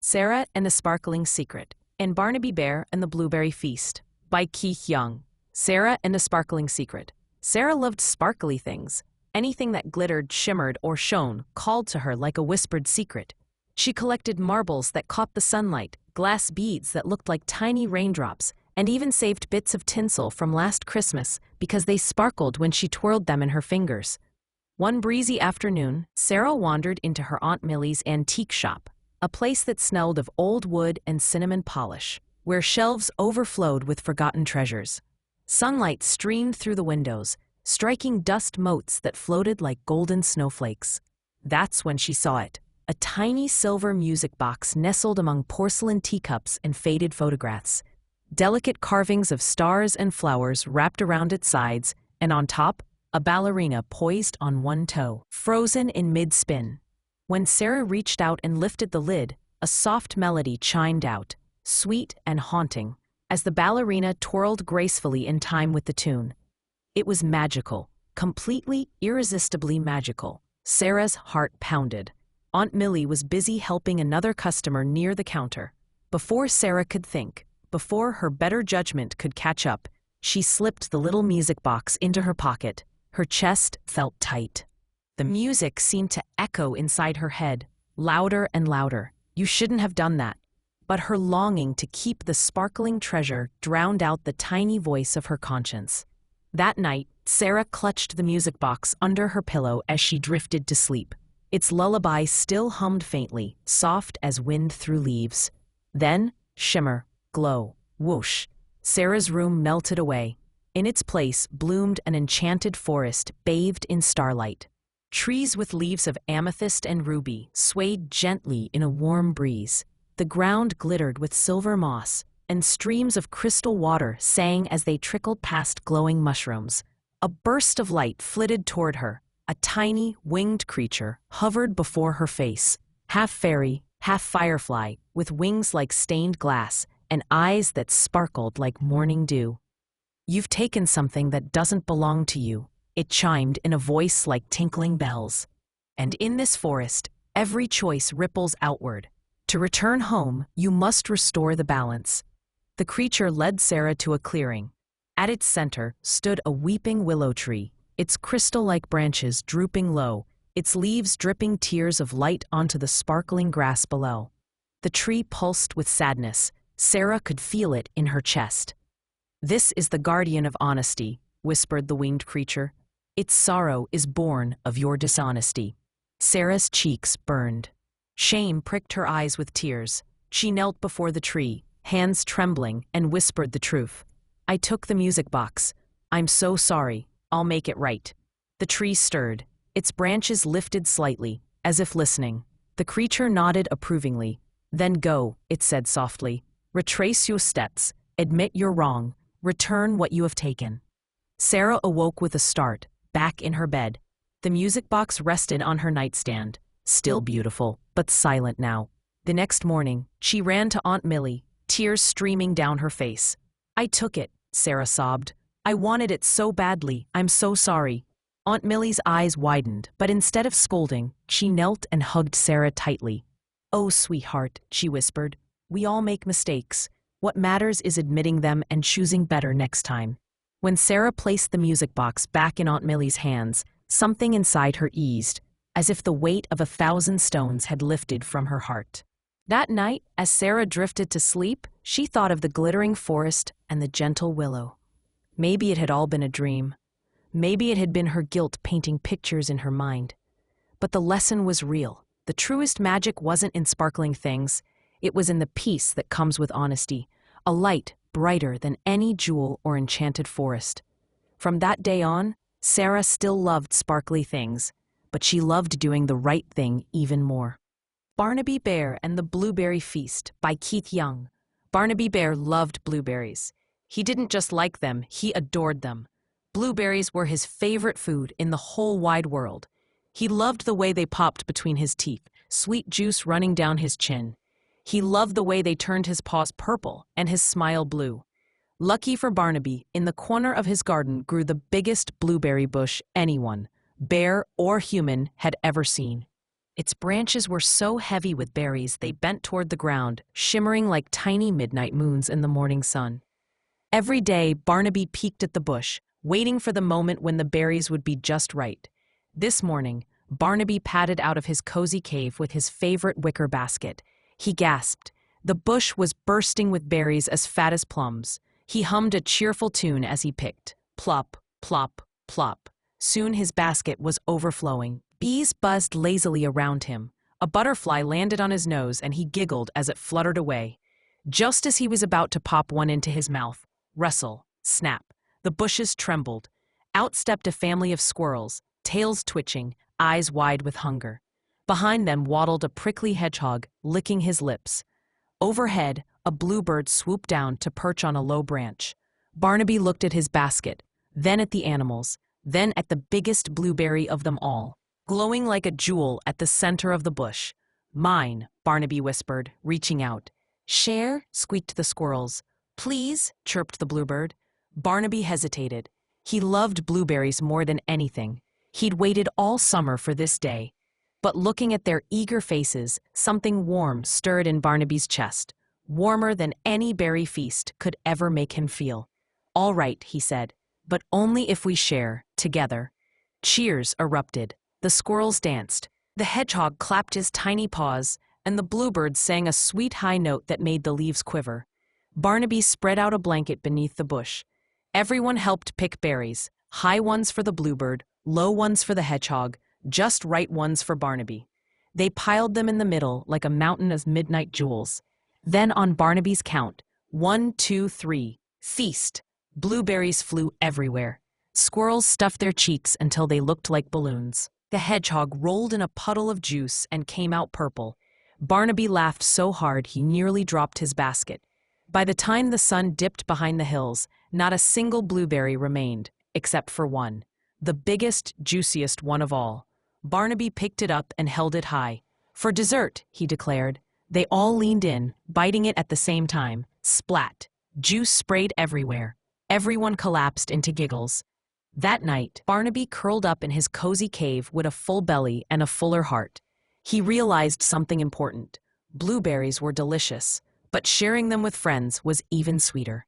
Sara and the Sparkling Secret, and Barnaby Bear and the Blueberry Feast, by Keith Young. Sara and the Sparkling Secret. Sara loved sparkly things. Anything that glittered, shimmered, or shone called to her like a whispered secret. She collected marbles that caught the sunlight, glass beads that looked like tiny raindrops, and even saved bits of tinsel from last Christmas because they sparkled when she twirled them in her fingers. One breezy afternoon, Sara wandered into her Aunt Millie's antique shop, a place that smelled of old wood and cinnamon polish, where shelves overflowed with forgotten treasures. Sunlight streamed through the windows, striking dust motes that floated like golden snowflakes. That's when she saw it, a tiny silver music box nestled among porcelain teacups and faded photographs. Delicate carvings of stars and flowers wrapped around its sides, and on top, a ballerina poised on one toe, frozen in mid-spin. When Sara reached out and lifted the lid, a soft melody chimed out, sweet and haunting, as the ballerina twirled gracefully in time with the tune. It was magical, completely, irresistibly magical. Sara's heart pounded. Aunt Millie was busy helping another customer near the counter. Before Sara could think, before her better judgment could catch up, she slipped the little music box into her pocket. Her chest felt tight. The music seemed to echo inside her head, louder and louder. You shouldn't have done that. But her longing to keep the sparkling treasure drowned out the tiny voice of her conscience. That night, Sara clutched the music box under her pillow as she drifted to sleep. Its lullaby still hummed faintly, soft as wind through leaves. Then, shimmer, glow, whoosh, Sara's room melted away. In its place bloomed an enchanted forest bathed in starlight. Trees with leaves of amethyst and ruby swayed gently in a warm breeze. The ground glittered with silver moss, and streams of crystal water sang as they trickled past glowing mushrooms. A burst of light flitted toward her. A tiny, winged creature hovered before her face, half fairy, half firefly, with wings like stained glass and eyes that sparkled like morning dew. "You've taken something that doesn't belong to you," it chimed in a voice like tinkling bells. "And in this forest, every choice ripples outward. To return home, you must restore the balance." The creature led Sara to a clearing. At its center stood a weeping willow tree, its crystal-like branches drooping low, its leaves dripping tears of light onto the sparkling grass below. The tree pulsed with sadness. Sara could feel it in her chest. "This is the guardian of honesty," whispered the winged creature. "Its sorrow is born of your dishonesty." Sara's cheeks burned. Shame pricked her eyes with tears. She knelt before the tree, hands trembling, and whispered the truth. "I took the music box. I'm so sorry. I'll make it right." The tree stirred. Its branches lifted slightly, as if listening. The creature nodded approvingly. "Then go," it said softly. "Retrace your steps. Admit you're wrong. Return what you have taken." Sara awoke with a start, back in her bed. The music box rested on her nightstand, still beautiful, but silent now. The next morning, she ran to Aunt Millie, tears streaming down her face. "I took it," Sara sobbed. "I wanted it so badly. I'm so sorry." Aunt Millie's eyes widened, but instead of scolding, she knelt and hugged Sara tightly. "Oh, sweetheart," she whispered. "We all make mistakes. What matters is admitting them and choosing better next time." When Sara placed the music box back in Aunt Millie's hands, something inside her eased, as if the weight of 1,000 stones had lifted from her heart. That night, as Sara drifted to sleep, she thought of the glittering forest and the gentle willow. Maybe it had all been a dream. Maybe it had been her guilt painting pictures in her mind. But the lesson was real. The truest magic wasn't in sparkling things. It was in the peace that comes with honesty, a light brighter than any jewel or enchanted forest. From that day on, Sara still loved sparkly things, but she loved doing the right thing even more. Barnaby Bear and the Blueberry Feast by Keith Young. Barnaby Bear loved blueberries. He didn't just like them, he adored them. Blueberries were his favorite food in the whole wide world. He loved the way they popped between his teeth, sweet juice running down his chin. He loved the way they turned his paws purple and his smile blue. Lucky for Barnaby, in the corner of his garden grew the biggest blueberry bush anyone, bear or human, had ever seen. Its branches were so heavy with berries they bent toward the ground, shimmering like tiny midnight moons in the morning sun. Every day, Barnaby peeked at the bush, waiting for the moment when the berries would be just right. This morning, Barnaby padded out of his cozy cave with his favorite wicker basket. He gasped. The bush was bursting with berries as fat as plums. He hummed a cheerful tune as he picked. Plop, plop, plop. Soon his basket was overflowing. Bees buzzed lazily around him. A butterfly landed on his nose and he giggled as it fluttered away. Just as he was about to pop one into his mouth, rustle, snap, the bushes trembled. Out stepped a family of squirrels, tails twitching, eyes wide with hunger. Behind them waddled a prickly hedgehog, licking his lips. Overhead, a bluebird swooped down to perch on a low branch. Barnaby looked at his basket, then at the animals, then at the biggest blueberry of them all, glowing like a jewel at the center of the bush. "Mine," Barnaby whispered, reaching out. "Share?" squeaked the squirrels. "Please," chirped the bluebird. Barnaby hesitated. He loved blueberries more than anything. He'd waited all summer for this day. But looking at their eager faces, something warm stirred in Barnaby's chest, warmer than any berry feast could ever make him feel. "All right," he said, "but only if we share, together." Cheers erupted. The squirrels danced. The hedgehog clapped his tiny paws, and the bluebird sang a sweet high note that made the leaves quiver. Barnaby spread out a blanket beneath the bush. Everyone helped pick berries, high ones for the bluebird, low ones for the hedgehog, just right ones for Barnaby. They piled them in the middle like a mountain of midnight jewels. Then on Barnaby's count, 1, 2, 3, feast! Blueberries flew everywhere. Squirrels stuffed their cheeks until they looked like balloons. The hedgehog rolled in a puddle of juice and came out purple. Barnaby laughed so hard he nearly dropped his basket. By the time the sun dipped behind the hills, not a single blueberry remained, except for one, the biggest, juiciest one of all. Barnaby picked it up and held it high. "For dessert," he declared. They all leaned in, biting it at the same time. Splat! Juice sprayed everywhere. Everyone collapsed into giggles. That night, Barnaby curled up in his cozy cave with a full belly and a fuller heart. He realized something important. Blueberries were delicious, but sharing them with friends was even sweeter.